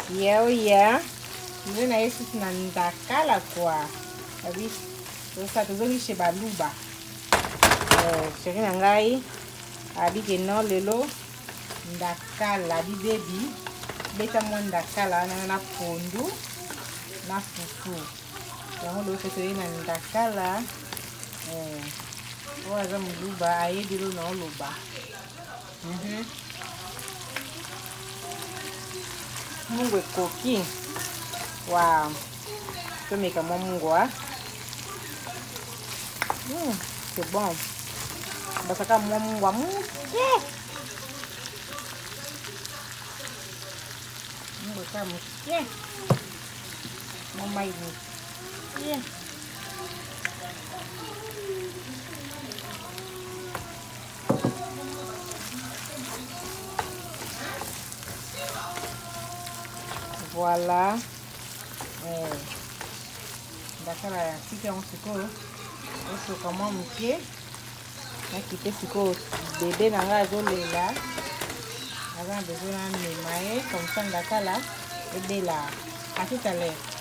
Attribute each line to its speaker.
Speaker 1: Yeah, yeah. Ndio na Yesu tunandakala kwa. Abi. Sasa tuzolishe baluba. Chérie na ngai abi ke no lelo ndakala bi baby beta mo ndakala na pondu na fufu. Yango lo se toyina ndakala waza muluba ayedilo na oluba. Mungu koki. Wow. Tumeka mungu ah. C'est bon. Basaka mungu wa muke. Mungu kama muke. Mama ini. Yeah. Voilà. Ndakala ya sika msiko. Oso kama muke. Na kite siko bébé na nga azolela. Avant besoin de me comme ça ndakala et de là. À tout à l'heure.